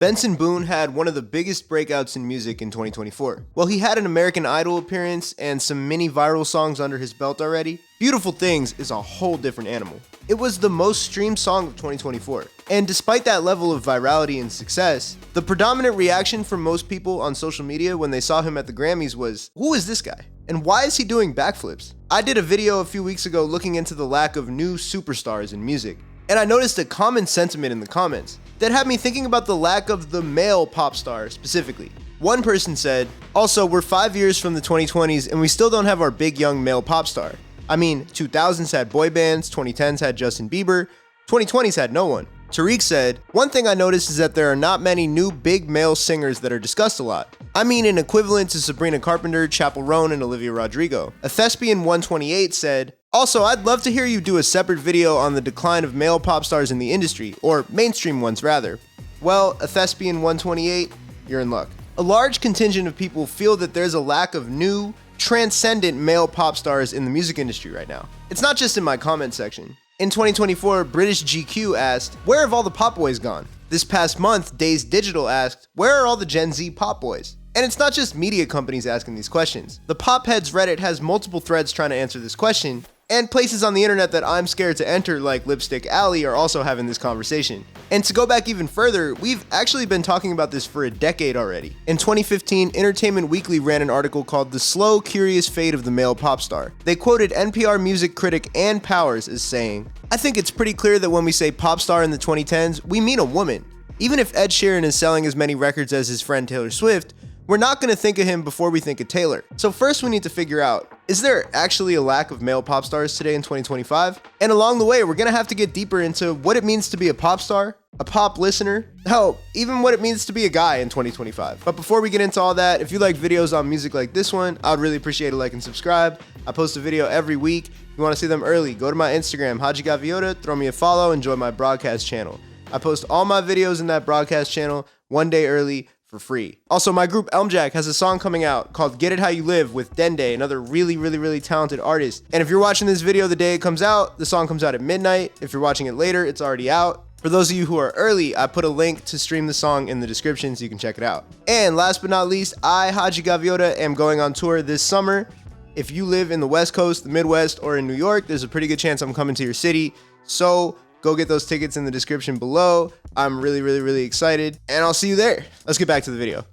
Benson Boone had one of the biggest breakouts in music in 2024. While he had an American Idol appearance and some mini viral songs under his belt already, Beautiful Things is a whole different animal. It was the most streamed song of 2024. And despite that level of virality and success, the predominant reaction from most people on social media when they saw him at the Grammys was, who is this guy? And why is he doing backflips? I did a video a few weeks ago looking into the lack of new superstars in music, and I noticed a common sentiment in the comments that had me thinking about the lack of the male pop star specifically. One person said, also, we're 5 years from the 2020s and we still don't have our big young male pop star. I mean, 2000s had boy bands, 2010s had Justin Bieber, 2020s had no one. Tariq said, one thing I noticed is that there are not many new big male singers that are discussed a lot. I mean an equivalent to Sabrina Carpenter, Chappell Roan, and Olivia Rodrigo. A Thespian 128 said, also, I'd love to hear you do a separate video on the decline of male pop stars in the industry, or mainstream ones rather. Well, a Thespian 128, you're in luck. A large contingent of people feel that there's a lack of new, transcendent male pop stars in the music industry right now. It's not just in my comment section. In 2024, British GQ asked, where have all the pop boys gone? This past month, Days Digital asked, where are all the Gen Z pop boys? And it's not just media companies asking these questions. The Pop Heads Reddit has multiple threads trying to answer this question, and places on the internet that I'm scared to enter like Lipstick Alley are also having this conversation. And to go back even further, we've actually been talking about this for a decade already. In 2015, Entertainment Weekly ran an article called The Slow, Curious Fate of the Male Pop Star. They quoted NPR music critic Ann Powers as saying, I think it's pretty clear that when we say pop star in the 2010s, we mean a woman. Even if Ed Sheeran is selling as many records as his friend Taylor Swift, we're not going to think of him before we think of Taylor. So first we need to figure out, is there actually a lack of male pop stars today in 2025? And along the way, we're going to have to get deeper into what it means to be a pop star, a pop listener, hell, even what it means to be a guy in 2025. But before we get into all that, if you like videos on music like this one, I would really appreciate a like and subscribe. I post a video every week. If you want to see them early, go to my Instagram, HADJI, throw me a follow, and join my broadcast channel. I post all my videos in that broadcast channel one day early, for free. Also, my group Elmjack has a song coming out called Get It How You Live with Dende, another really talented artist. And if you're watching this video the day it comes out, the song comes out at midnight. If you're watching it later, it's already out. For those of you who are early, I put a link to stream the song in the description so you can check it out. And last but not least, I, HADJI, am going on tour this summer. If you live in the West Coast, the Midwest, or in New York, there's a pretty good chance I'm coming to your city. So go get those tickets in the description below. I'm really excited, and I'll see you there. Let's get back to the video.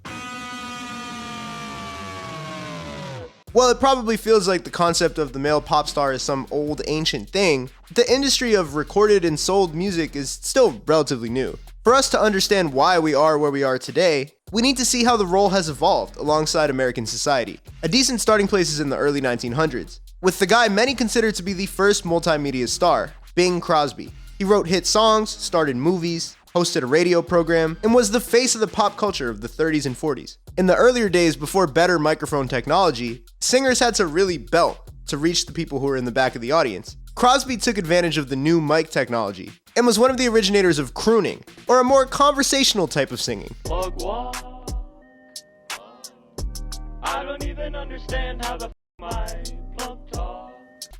While it probably feels like the concept of the male pop star is some old ancient thing, the industry of recorded and sold music is still relatively new. For us to understand why we are where we are today, we need to see how the role has evolved alongside American society. A decent starting place is in the early 1900s, with the guy many consider to be the first multimedia star, Bing Crosby. He wrote hit songs, started movies, hosted a radio program, and was the face of the pop culture of the 30s and 40s. In the earlier days before better microphone technology, singers had to really belt to reach the people who were in the back of the audience. Crosby took advantage of the new mic technology and was one of the originators of crooning, or a more conversational type of singing. I don't even understand how the my plug talk.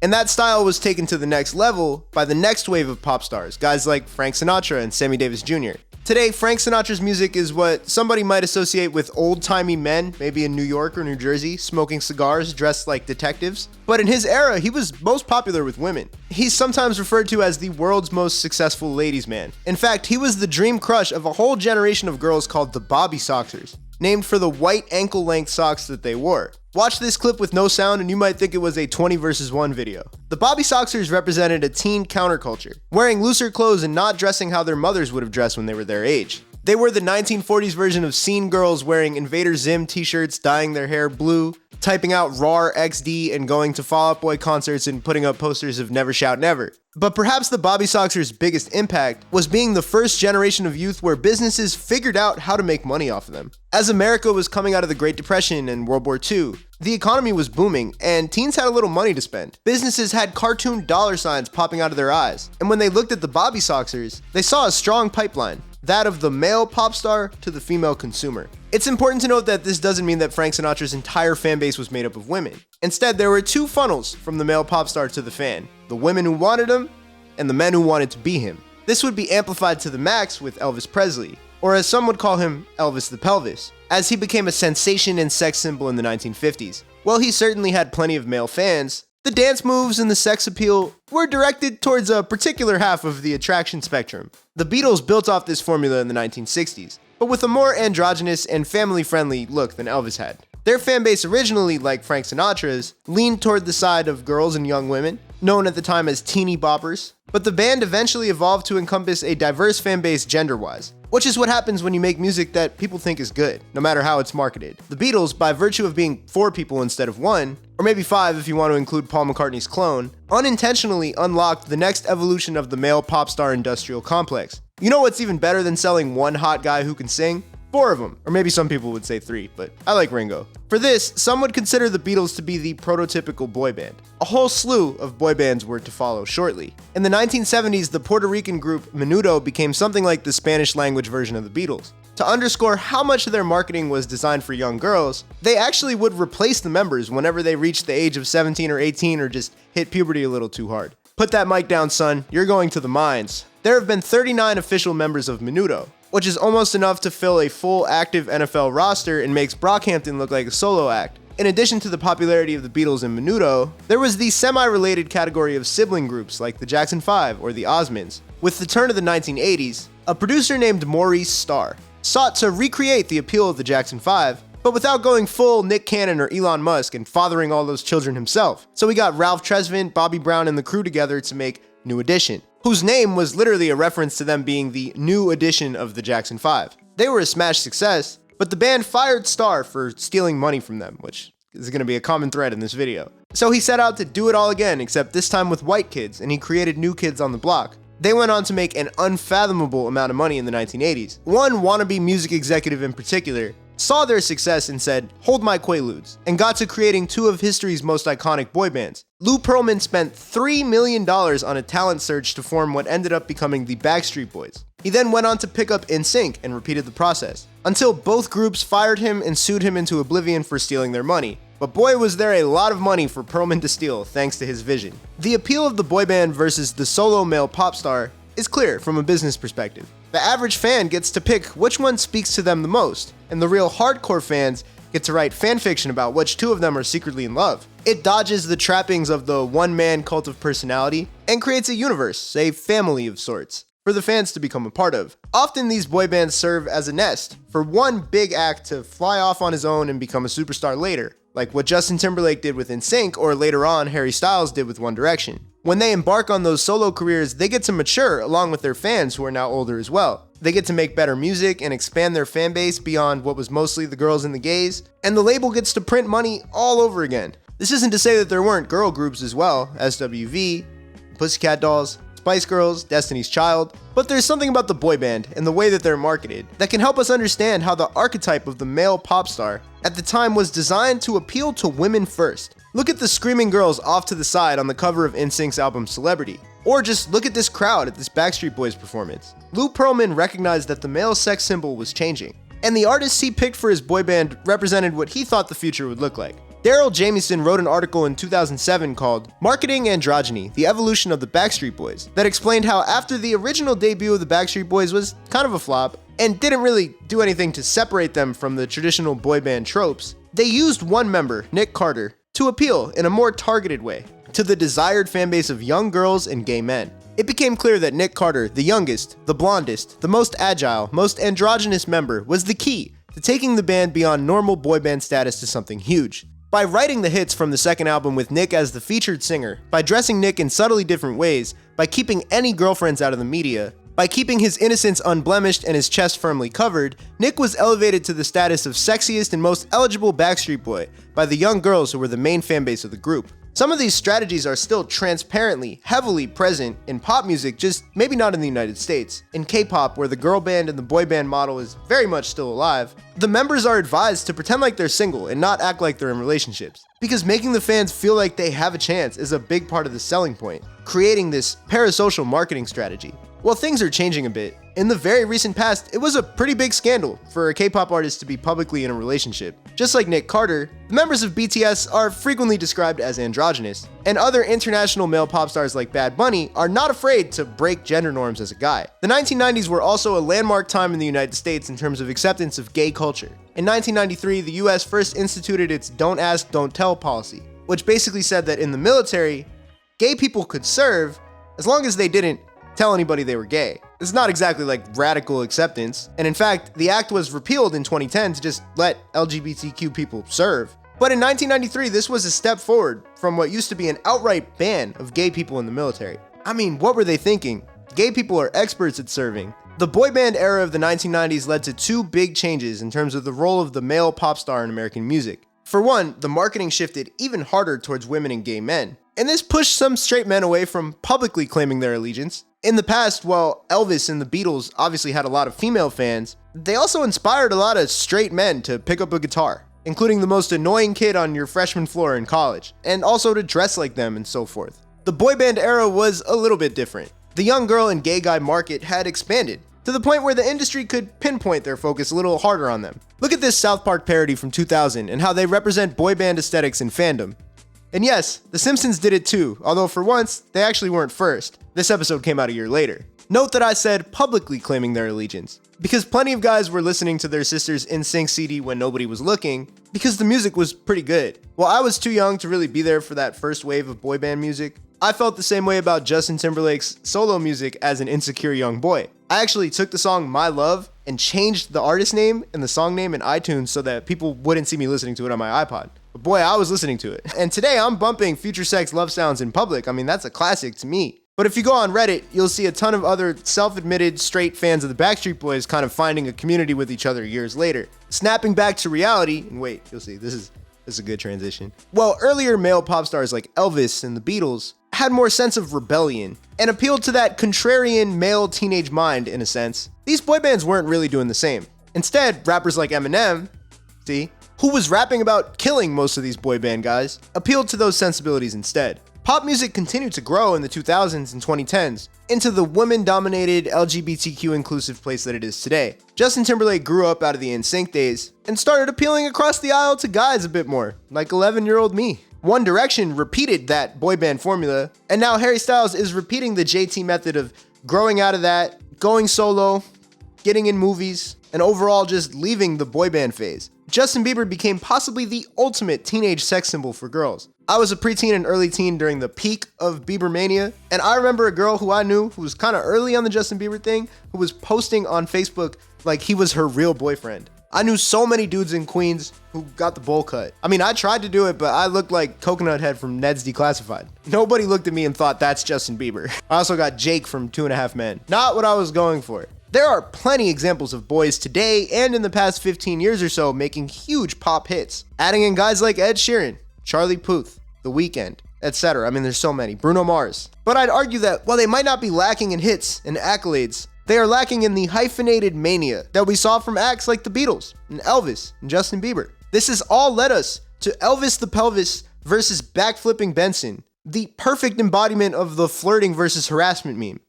And that style was taken to the next level by the next wave of pop stars, guys like Frank Sinatra and Sammy Davis Jr. Today, Frank Sinatra's music is what somebody might associate with old-timey men, maybe in New York or New Jersey, smoking cigars, dressed like detectives. But in his era, he was most popular with women. He's sometimes referred to as the world's most successful ladies' man. In fact, he was the dream crush of a whole generation of girls called the Bobby Soxers, named for the white ankle-length socks that they wore. Watch this clip with no sound and you might think it was a 20 versus 1 video. The Bobby Soxers represented a teen counterculture, wearing looser clothes and not dressing how their mothers would have dressed when they were their age. They were the 1940s version of scene girls wearing Invader Zim t-shirts, dyeing their hair blue, typing out RAR XD and going to Fall Out Boy concerts and putting up posters of Never Shout Never. But perhaps the Bobby Soxers' biggest impact was being the first generation of youth where businesses figured out how to make money off of them. As America was coming out of the Great Depression and World War II, the economy was booming and teens had a little money to spend. Businesses had cartoon dollar signs popping out of their eyes. And when they looked at the Bobby Soxers, they saw a strong pipeline, that of the male pop star to the female consumer. It's important to note that this doesn't mean that Frank Sinatra's entire fan base was made up of women. Instead, there were two funnels from the male pop star to the fan: the women who wanted him and the men who wanted to be him. This would be amplified to the max with Elvis Presley. or as some would call him, Elvis the Pelvis, as he became a sensation and sex symbol in the 1950s. While he certainly had plenty of male fans, the dance moves and the sex appeal were directed towards a particular half of the attraction spectrum. The Beatles built off this formula in the 1960s, but with a more androgynous and family-friendly look than Elvis had. Their fanbase originally, like Frank Sinatra's, leaned toward the side of girls and young women, known at the time as teeny boppers, but the band eventually evolved to encompass a diverse fanbase gender-wise, which is what happens when you make music that people think is good, no matter how it's marketed. The Beatles, by virtue of being 4 people instead of 1, or maybe 5 if you want to include Paul McCartney's clone, unintentionally unlocked the next evolution of the male pop star industrial complex. You know what's even better than selling one hot guy who can sing? 4 of them, or maybe some people would say 3, but I like Ringo. For this, some would consider the Beatles to be the prototypical boy band. A whole slew of boy bands were to follow shortly. In the 1970s, the Puerto Rican group Menudo became something like the Spanish language version of the Beatles. To underscore how much of their marketing was designed for young girls, they actually would replace the members whenever they reached the age of 17 or 18 or just hit puberty a little too hard. Put that mic down, son, you're going to the mines. There have been 39 official members of Menudo, which is almost enough to fill a full active NFL roster and makes Brockhampton look like a solo act. In addition to the popularity of the Beatles and Menudo, there was the semi-related category of sibling groups like the Jackson 5 or the Osmonds. With the turn of the 1980s, a producer named Maurice Starr sought to recreate the appeal of the Jackson 5, but without going full Nick Cannon or Elon Musk and fathering all those children himself. So he got Ralph Tresvant, Bobby Brown, and the crew together to make New Edition, whose name was literally a reference to them being the new edition of the Jackson 5. They were a smash success, but the band fired Starr for stealing money from them, which is going to be a common thread in this video. So he set out to do it all again, except this time with white kids, and he created New Kids on the Block. They went on to make an unfathomable amount of money in the 1980s. One wannabe music executive in particular saw their success and said, "Hold my Quaaludes," and got to creating 2 of history's most iconic boy bands. Lou Pearlman spent $3 million on a talent search to form what ended up becoming the Backstreet Boys. He then went on to pick up NSYNC and repeated the process, until both groups fired him and sued him into oblivion for stealing their money. But boy was there a lot of money for Pearlman to steal thanks to his vision. The appeal of the boy band versus the solo male pop star is clear from a business perspective. The average fan gets to pick which one speaks to them the most, and the real hardcore fans get to write fanfiction about which 2 of them are secretly in love. It dodges the trappings of the one-man cult of personality and creates a universe, a family of sorts, for the fans to become a part of. Often these boy bands serve as a nest for one big act to fly off on his own and become a superstar later, like what Justin Timberlake did with NSYNC or later on Harry Styles did with One Direction. When they embark on those solo careers, they get to mature along with their fans who are now older as well. They get to make better music and expand their fan base beyond what was mostly the girls and the gays, and the label gets to print money all over again. This isn't to say that there weren't girl groups as well, SWV, Pussycat Dolls, Spice Girls, Destiny's Child, but there's something about the boy band and the way that they're marketed that can help us understand how the archetype of the male pop star at the time was designed to appeal to women first. Look at the screaming girls off to the side on the cover of NSYNC's album Celebrity. Or just look at this crowd at this Backstreet Boys performance. Lou Pearlman recognized that the male sex symbol was changing, and the artists he picked for his boy band represented what he thought the future would look like. Daryl Jamieson wrote an article in 2007 called Marketing Androgyny, The Evolution of the Backstreet Boys, that explained how after the original debut of the Backstreet Boys was kind of a flop, and didn't really do anything to separate them from the traditional boy band tropes, they used one member, Nick Carter, to appeal in a more targeted way to the desired fanbase of young girls and gay men. It became clear that Nick Carter, the youngest, the blondest, the most agile, most androgynous member, was the key to taking the band beyond normal boy band status to something huge. By writing the hits from the second album with Nick as the featured singer, by dressing Nick in subtly different ways, by keeping any girlfriends out of the media, by keeping his innocence unblemished and his chest firmly covered, Nick was elevated to the status of sexiest and most eligible Backstreet Boy by the young girls who were the main fanbase of the group. Some of these strategies are still transparently, heavily present in pop music, just maybe not in the United States. In K-pop, where the girl band and the boy band model is very much still alive, the members are advised to pretend like they're single and not act like they're in relationships. Because making the fans feel like they have a chance is a big part of the selling point, creating this parasocial marketing strategy. While things are changing a bit, In the very recent past, it was a pretty big scandal for a K-pop artist to be publicly in a relationship. Just like Nick Carter, the members of BTS are frequently described as androgynous, and other international male pop stars like Bad Bunny are not afraid to break gender norms as a guy. The 1990s were also a landmark time in the United States in terms of acceptance of gay culture. In 1993, the US first instituted its Don't Ask, Don't Tell policy, which basically said that in the military, gay people could serve as long as they didn't tell anybody they were gay. It's not exactly like radical acceptance, and in fact, the act was repealed in 2010 to just let LGBTQ people serve. But in 1993, this was a step forward from what used to be an outright ban of gay people in the military. I mean, what were they thinking? Gay people are experts at serving. The boy band era of the 1990s led to two big changes in terms of the role of the male pop star in American music. For one, the marketing shifted even harder towards women and gay men, and this pushed some straight men away from publicly claiming their allegiance. In the past, while Elvis and the Beatles obviously had a lot of female fans, they also inspired a lot of straight men to pick up a guitar, including the most annoying kid on your freshman floor in college, and also to dress like them and so forth. The boy band era was a little bit different. The young girl and gay guy market had expanded, to the point where the industry could pinpoint their focus a little harder on them. Look at this South Park parody from 2000 and how they represent boy band aesthetics in fandom. And yes, The Simpsons did it too, although for once, they actually weren't first. This episode came out a year later. Note that I said publicly claiming their allegiance, because plenty of guys were listening to their sister's NSYNC CD when nobody was looking, because the music was pretty good. While I was too young to really be there for that first wave of boy band music, I felt the same way about Justin Timberlake's solo music as an insecure young boy. I actually took the song My Love and changed the artist name and the song name in iTunes so that people wouldn't see me listening to it on my iPod. But boy, I was listening to it. And today I'm bumping Future Sex Love Sounds in public. I mean, that's a classic to me. But if you go on Reddit, you'll see a ton of other self-admitted straight fans of the Backstreet Boys kind of finding a community with each other years later. Snapping back to reality, and wait, you'll see, this is a good transition. Well, earlier male pop stars like Elvis and the Beatles had more sense of rebellion and appealed to that contrarian male teenage mind in a sense. These boy bands weren't really doing the same. Instead, rappers like Eminem, who was rapping about killing most of these boy band guys, appealed to those sensibilities instead. Pop music continued to grow in the 2000s and 2010s into the women-dominated LGBTQ inclusive place that it is today. Justin Timberlake grew up out of the NSYNC days and started appealing across the aisle to guys a bit more, like 11-year-old me. One Direction repeated that boy band formula, and now Harry Styles is repeating the JT method of growing out of that, going solo, getting in movies, and overall just leaving the boy band phase. Justin Bieber became possibly the ultimate teenage sex symbol for girls. I was a preteen and early teen during the peak of Bieber mania, and I remember a girl who I knew who was kind of early on the Justin Bieber thing, who was posting on Facebook like he was her real boyfriend. I knew so many dudes in Queens who got the bowl cut. I mean, I tried to do it, but I looked like Coconut Head from Ned's Declassified. Nobody looked at me and thought that's Justin Bieber. I also got Jake from 2.5 Men. Not what I was going for. There are plenty examples of boys today and in the past 15 years or so making huge pop hits, adding in guys like Ed Sheeran, Charlie Puth, The Weeknd, etc. I mean, there's so many. Bruno Mars. But I'd argue that while they might not be lacking in hits and accolades, they are lacking in the hyphenated mania that we saw from acts like the Beatles and Elvis and Justin Bieber. This has all led us to Elvis the Pelvis versus Backflipping Benson, the perfect embodiment of the flirting versus harassment meme.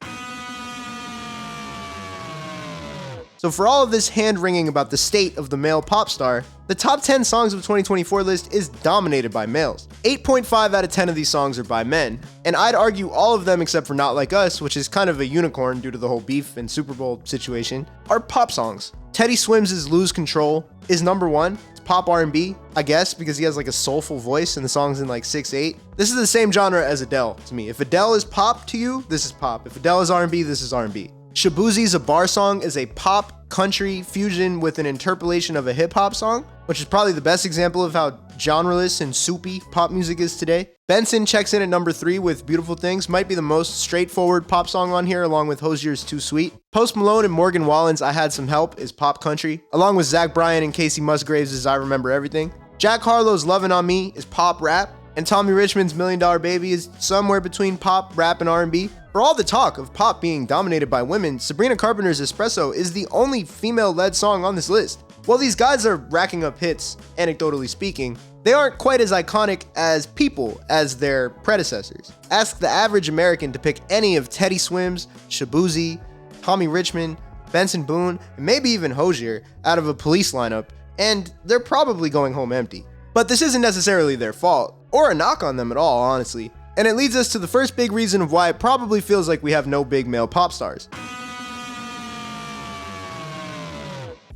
So for all of this hand-wringing about the state of the male pop star, the top 10 songs of 2024 list is dominated by males. 8.5 out of 10 of these songs are by men, and I'd argue all of them except for Not Like Us, which is kind of a unicorn due to the whole beef and Super Bowl situation, are pop songs. Teddy Swims' Lose Control is number one. It's pop R&B, I guess, because he has like a soulful voice and the song's in like 6/8. This is the same genre as Adele to me. If Adele is pop to you, this is pop. If Adele is R&B, this is R&B. Shabuzi's A Bar Song is a pop country fusion with an interpolation of a hip-hop song, which is probably the best example of how genreless and soupy pop music is today. Benson checks in at number 3 with Beautiful Things, might be the most straightforward pop song on here, along with Hozier's Too Sweet. Post Malone and Morgan Wallen's I Had Some Help is pop country, along with Zach Bryan and Casey Musgraves' I Remember Everything. Jack Harlow's Lovin' On Me is pop rap, and Tommy Richmond's $1 Million Baby is somewhere between pop, rap, and R&B. For all the talk of pop being dominated by women, Sabrina Carpenter's Espresso is the only female-led song on this list. While these guys are racking up hits, anecdotally speaking, they aren't quite as iconic as people as their predecessors. Ask the average American to pick any of Teddy Swims, Shabuzi, Tommy Richmond, Benson Boone, and maybe even HADJI out of a police lineup, and they're probably going home empty. But this isn't necessarily their fault, or a knock on them at all, honestly. And it leads us to the first big reason of why it probably feels like we have no big male pop stars.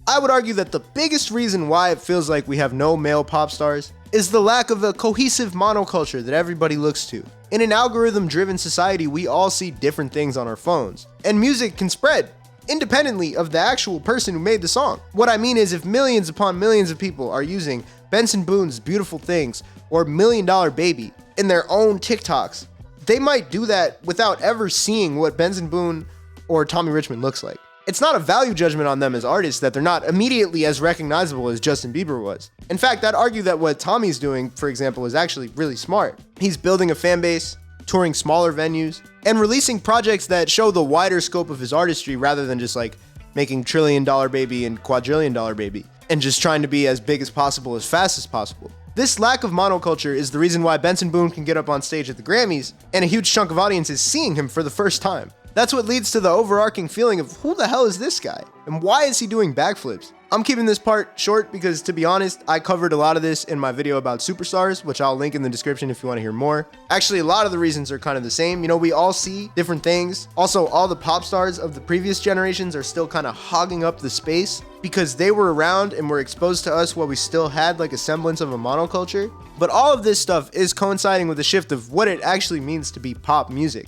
I would argue that the biggest reason why it feels like we have no male pop stars is the lack of a cohesive monoculture that everybody looks to. In an algorithm-driven society, we all see different things on our phones, and music can spread independently of the actual person who made the song. What I mean is, if millions upon millions of people are using Benson Boone's Beautiful Things or $1 Million Baby in their own TikToks, they might do that without ever seeing what Benson Boone or Tommy Richmond looks like. It's not a value judgment on them as artists that they're not immediately as recognizable as Justin Bieber was. In fact, I'd argue that what Tommy's doing, for example, is actually really smart. He's building a fan base, touring smaller venues, and releasing projects that show the wider scope of his artistry rather than just like making $1 trillion Baby and $quadrillion Baby and just trying to be as big as possible as fast as possible. This lack of monoculture is the reason why Benson Boone can get up on stage at the Grammys and a huge chunk of audiences seeing him for the first time. That's what leads to the overarching feeling of who the hell is this guy? And why is he doing backflips? I'm keeping this part short because, to be honest, I covered a lot of this in my video about superstars, which I'll link in the description if you want to hear more. Actually, a lot of the reasons are kind of the same. You know, we all see different things. Also, all the pop stars of the previous generations are still kind of hogging up the space because they were around and were exposed to us while we still had like a semblance of a monoculture. But all of this stuff is coinciding with the shift of what it actually means to be pop music.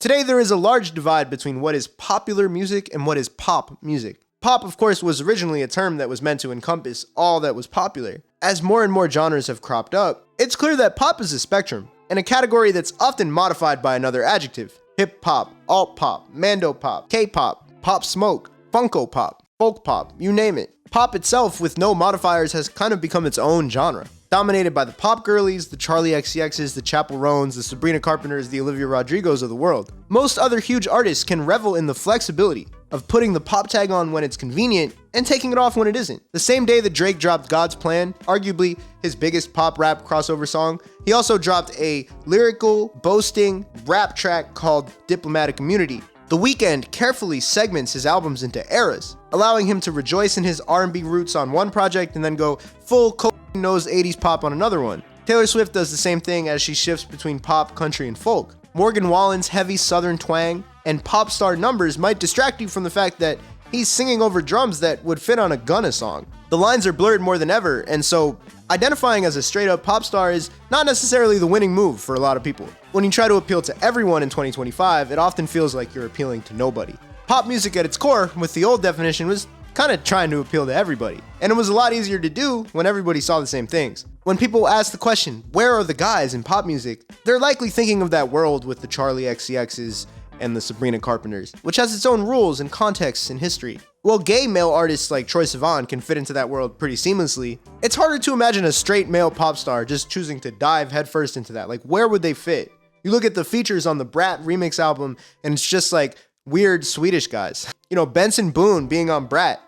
Today, there is a large divide between what is popular music and what is pop music. Pop, of course, was originally a term that was meant to encompass all that was popular. As more and more genres have cropped up, it's clear that pop is a spectrum, and a category that's often modified by another adjective. Hip-hop, alt-pop, mando-pop, K-pop, pop smoke, funko-pop, folk-pop, you name it. Pop itself, with no modifiers, has kind of become its own genre. Dominated by the pop girlies, the Charlie XCXs, the Chappell Roans, the Sabrina Carpenters, the Olivia Rodrigos of the world. Most other huge artists can revel in the flexibility of putting the pop tag on when it's convenient and taking it off when it isn't. The same day that Drake dropped God's Plan, arguably his biggest pop rap crossover song, he also dropped a lyrical, boasting rap track called Diplomatic Immunity. The Weeknd carefully segments his albums into eras, allowing him to rejoice in his R&B roots on one project and then go full nose 80s pop on another one. Taylor Swift does the same thing as she shifts between pop, country, and folk. Morgan Wallen's heavy southern twang and Popstar numbers might distract you from the fact that he's singing over drums that would fit on a Gunna song. The lines are blurred more than ever, and so identifying as a straight-up pop star is not necessarily the winning move for a lot of people. When you try to appeal to everyone in 2025, it often feels like you're appealing to nobody. Pop music at its core, with the old definition, was kind of trying to appeal to everybody. And it was a lot easier to do when everybody saw the same things. When people ask the question, where are the guys in pop music? They're likely thinking of that world with the Charlie XCXs and the Sabrina Carpenters, which has its own rules and contexts and history. While gay male artists like Troye Sivan can fit into that world pretty seamlessly, it's harder to imagine a straight male pop star just choosing to dive headfirst into that. Like, where would they fit? You look at the features on the Brat remix album, and it's just like weird Swedish guys. You know, Benson Boone being on Brat.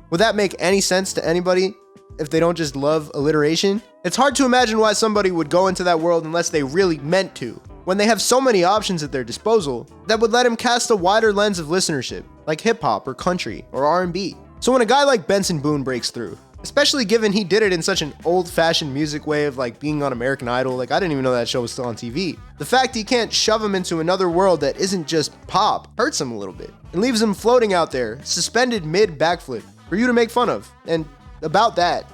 Would that make any sense to anybody if they don't just love alliteration? It's hard to imagine why somebody would go into that world unless they really meant to, when they have so many options at their disposal that would let them cast a wider lens of listenership, like hip-hop or country or R&B. So when a guy like Benson Boone breaks through, especially given he did it in such an old-fashioned music way of like being on American Idol, like I didn't even know that show was still on TV. The fact he can't shove him into another world that isn't just pop hurts him a little bit and leaves him floating out there, suspended mid-backflip, for you to make fun of. And about that.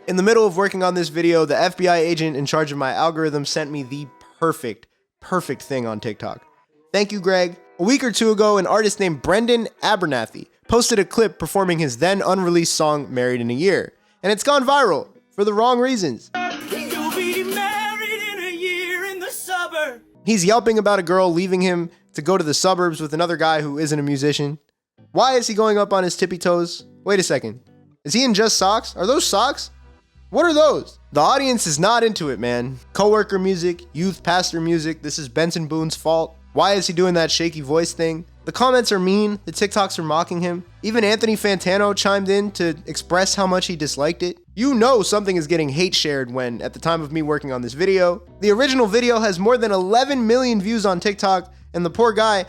In the middle of working on this video, the FBI agent in charge of my algorithm sent me the perfect thing on TikTok. Thank you, Greg. A week or two ago, an artist named Brendan Abernathy posted a clip performing his then unreleased song, Married in a Year. And it's gone viral for the wrong reasons. You'll be married in a year in the suburbs. He's yelping about a girl leaving him to go to the suburbs with another guy who isn't a musician. Why is he going up on his tippy toes? Wait a second. Is he in just socks? Are those socks? What are those? The audience is not into it, man. Coworker music, youth pastor music, this is Benson Boone's fault. Why is he doing that shaky voice thing? The comments are mean, the TikToks are mocking him. Even Anthony Fantano chimed in to express how much he disliked it. You know something is getting hate shared when, at the time of me working on this video, the original video has more than 11 million views on TikTok, and the poor guy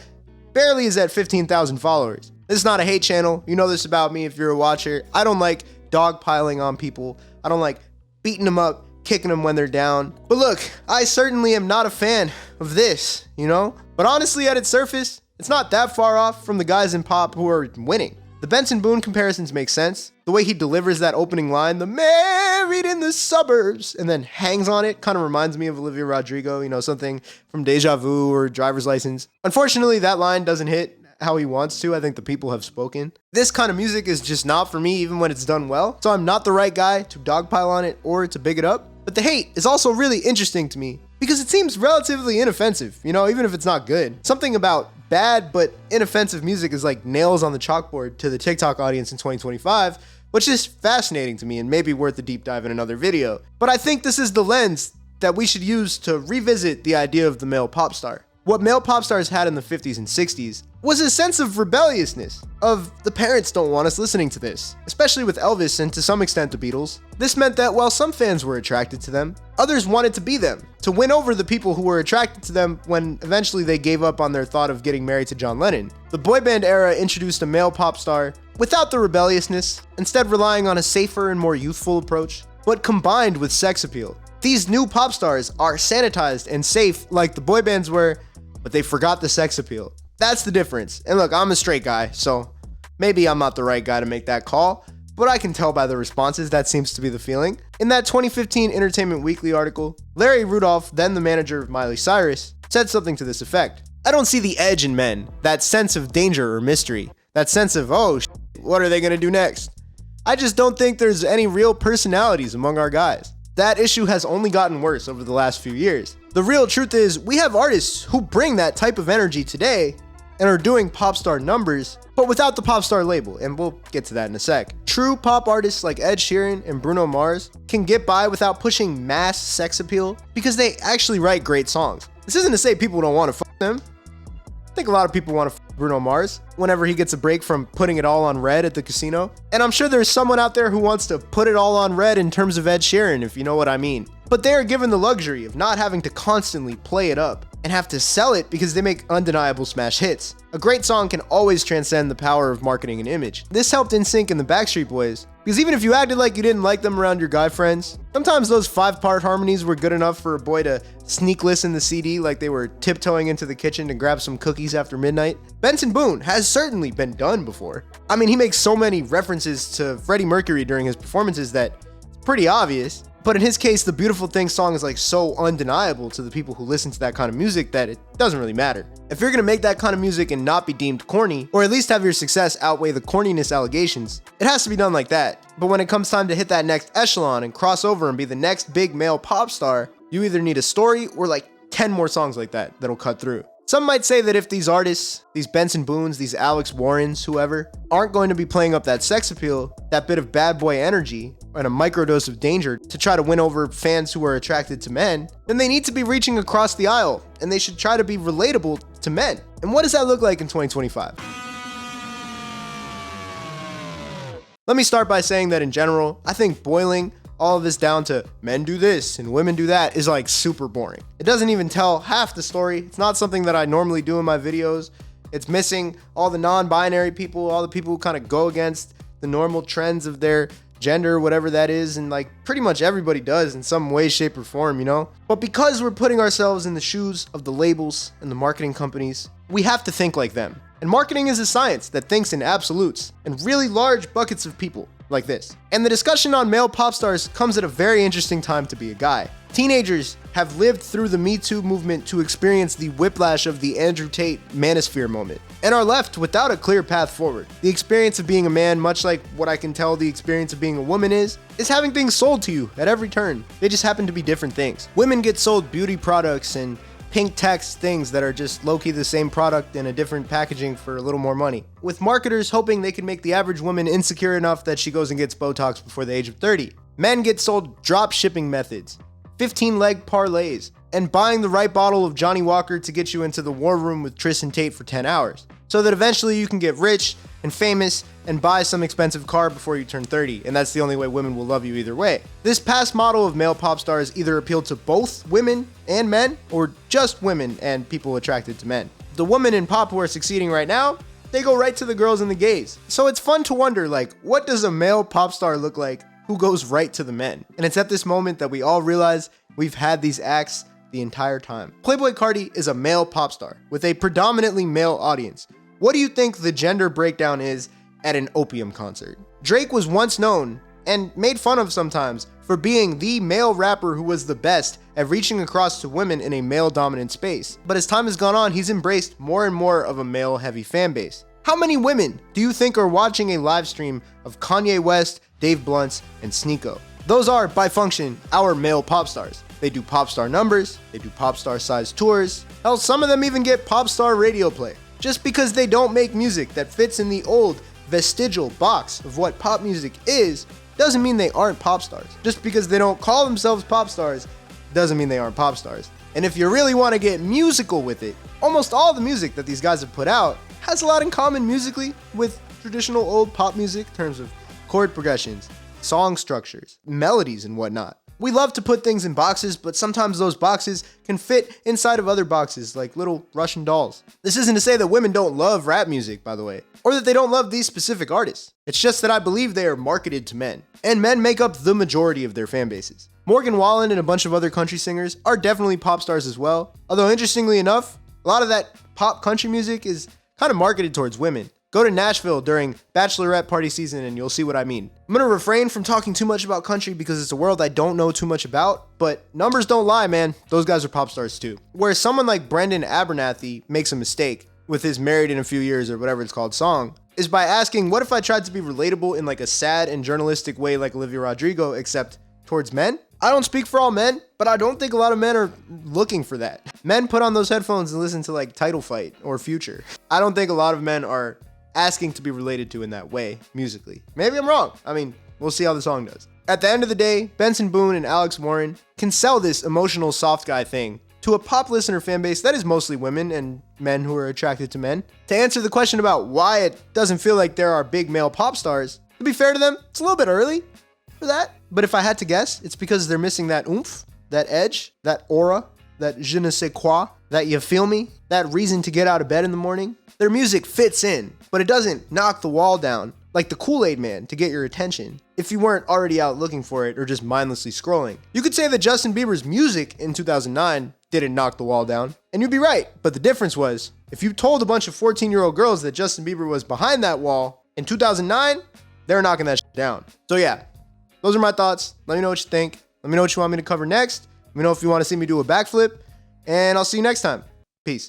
barely is at 15,000 followers. This is not a hate channel. You know this about me if you're a watcher. I don't like dogpiling on people. I don't like beating them up, kicking them when they're down. But look, I certainly am not a fan of this, you know? But honestly, at its surface, it's not that far off from the guys in pop who are winning. The Benson Boone comparisons make sense. The way he delivers that opening line, the married in the suburbs, and then hangs on it, kind of reminds me of Olivia Rodrigo, you know, something from Deja Vu or Driver's License. Unfortunately, that line doesn't hit how he wants to. I think the people have spoken. This kind of music is just not for me, even when it's done well. So I'm not the right guy to dogpile on it or to big it up. But the hate is also really interesting to me because it seems relatively inoffensive, you know, even if it's not good. Something about bad but inoffensive music is like nails on the chalkboard to the TikTok audience in 2025, which is fascinating to me and maybe worth a deep dive in another video. But I think this is the lens that we should use to revisit the idea of the male pop star. What male pop stars had in the 50s and 60s was a sense of rebelliousness, of the parents don't want us listening to this, especially with Elvis and to some extent the Beatles. This meant that while some fans were attracted to them, others wanted to be them, to win over the people who were attracted to them when eventually they gave up on their thought of getting married to John Lennon. The boy band era introduced a male pop star without the rebelliousness, instead relying on a safer and more youthful approach, but combined with sex appeal. These new pop stars are sanitized and safe like the boy bands were, but they forgot the sex appeal. That's the difference. And look, I'm a straight guy, so maybe I'm not the right guy to make that call, but I can tell by the responses that seems to be the feeling. In that 2015 Entertainment Weekly article, Larry Rudolph, then the manager of Miley Cyrus, said something to this effect. I don't see the edge in men, that sense of danger or mystery, that sense of, oh, what are they gonna do next? I just don't think there's any real personalities among our guys. That issue has only gotten worse over the last few years. The real truth is, we have artists who bring that type of energy today and are doing pop star numbers, but without the pop star label, and we'll get to that in a sec. True pop artists like Ed Sheeran and Bruno Mars can get by without pushing mass sex appeal because they actually write great songs. This isn't to say people don't want to fuck them. I think a lot of people want to fuck Bruno Mars whenever he gets a break from putting it all on red at the casino. And I'm sure there's someone out there who wants to put it all on red in terms of Ed Sheeran, if you know what I mean. But they are given the luxury of not having to constantly play it up and have to sell it because they make undeniable smash hits. A great song can always transcend the power of marketing and image. This helped NSYNC and the Backstreet Boys, because even if you acted like you didn't like them around your guy friends, sometimes those 5-part harmonies were good enough for a boy to sneak listen the CD like they were tiptoeing into the kitchen to grab some cookies after midnight. Benson Boone has certainly been done before. I mean, he makes so many references to Freddie Mercury during his performances that it's pretty obvious. But in his case, the Beautiful Thing song is like so undeniable to the people who listen to that kind of music that it doesn't really matter. If you're gonna make that kind of music and not be deemed corny, or at least have your success outweigh the corniness allegations, it has to be done like that. But when it comes time to hit that next echelon and cross over and be the next big male pop star, you either need a story or like 10 more songs like that that'll cut through. Some might say that if these artists, these Benson Boones, these Alex Warrens, whoever, aren't going to be playing up that sex appeal, that bit of bad boy energy, and a microdose of danger to try to win over fans who are attracted to men, then they need to be reaching across the aisle, and they should try to be relatable to men. And what does that look like in 2025? Let me start by saying that in general, I think boiling all of this down to men do this and women do that is like super boring. It doesn't even tell half the story. It's not something that I normally do in my videos. It's missing all the non-binary people, all the people who kind of go against the normal trends of their gender, whatever that is, and like pretty much everybody does in some way, shape, or form, you know? But because we're putting ourselves in the shoes of the labels and the marketing companies, we have to think like them. And marketing is a science that thinks in absolutes and really large buckets of people like this. And the discussion on male pop stars comes at a very interesting time to be a guy. Teenagers have lived through the Me Too movement to experience the whiplash of the Andrew Tate manosphere moment, and are left without a clear path forward. The experience of being a man, much like what I can tell the experience of being a woman is having things sold to you at every turn. They just happen to be different things. Women get sold beauty products and pink text things that are just low-key the same product in a different packaging for a little more money, with marketers hoping they can make the average woman insecure enough that she goes and gets Botox before the age of 30. Men get sold drop shipping methods, 15-leg parlays, and buying the right bottle of Johnny Walker to get you into the war room with Tristan Tate for 10 hours. so that eventually you can get rich and famous and buy some expensive car before you turn 30, and that's the only way women will love you either way. This past model of male pop stars either appealed to both women and men, or just women and people attracted to men. The women in pop who are succeeding right now, they go right to the girls and the gays. So it's fun to wonder, like, what does a male pop star look like who goes right to the men? And it's at this moment that we all realize we've had these acts the entire time. Playboi Carti is a male pop star with a predominantly male audience. What do you think the gender breakdown is at an Opium concert? Drake was once known, and made fun of sometimes, for being the male rapper who was the best at reaching across to women in a male-dominant space. But as time has gone on, he's embraced more and more of a male-heavy fan base. How many women do you think are watching a live stream of Kanye West, Dave Blunts, and Sneeko? Those are, by function, our male pop stars. They do pop star numbers, they do pop star sized tours, hell, some of them even get pop star radio play. Just because they don't make music that fits in the old, vestigial box of what pop music is, doesn't mean they aren't pop stars. Just because they don't call themselves pop stars, doesn't mean they aren't pop stars. And if you really want to get musical with it, almost all the music that these guys have put out has a lot in common musically with traditional old pop music in terms of chord progressions, song structures, melodies, and whatnot. We love to put things in boxes, but sometimes those boxes can fit inside of other boxes like little Russian dolls. This isn't to say that women don't love rap music, by the way, or that they don't love these specific artists. It's just that I believe they are marketed to men, and men make up the majority of their fan bases. Morgan Wallen and a bunch of other country singers are definitely pop stars as well, although interestingly enough, a lot of that pop country music is kind of marketed towards women. Go to Nashville during bachelorette party season and you'll see what I mean. I'm gonna refrain from talking too much about country because it's a world I don't know too much about, but numbers don't lie, man. Those guys are pop stars too. Whereas someone like Brendan Abernathy makes a mistake with his Married in a Few Years or whatever it's called song, is by asking, what if I tried to be relatable in like a sad and journalistic way like Olivia Rodrigo, except towards men? I don't speak for all men, but I don't think a lot of men are looking for that. Men put on those headphones and listen to like Title Fight or Future. I don't think a lot of men are asking to be related to in that way musically. Maybe I'm wrong. I mean, we'll see how the song does. At the end of the day, Benson Boone and Alex Warren can sell this emotional soft guy thing to a pop listener fan base that is mostly women and men who are attracted to men. To answer the question about why it doesn't feel like there are big male pop stars, to be fair to them, it's a little bit early for that. But if I had to guess, it's because they're missing that oomph, that edge, that aura, that je ne sais quoi, that you feel me, that reason to get out of bed in the morning. Their music fits in, but it doesn't knock the wall down like the Kool-Aid Man to get your attention if you weren't already out looking for it or just mindlessly scrolling. You could say that Justin Bieber's music in 2009 didn't knock the wall down, and you'd be right, but the difference was, if you told a bunch of 14-year-old girls that Justin Bieber was behind that wall in 2009, they're knocking that shit down. So yeah, those are my thoughts. Let me know what you think. Let me know what you want me to cover next. Let me know if you want to see me do a backflip, and I'll see you next time.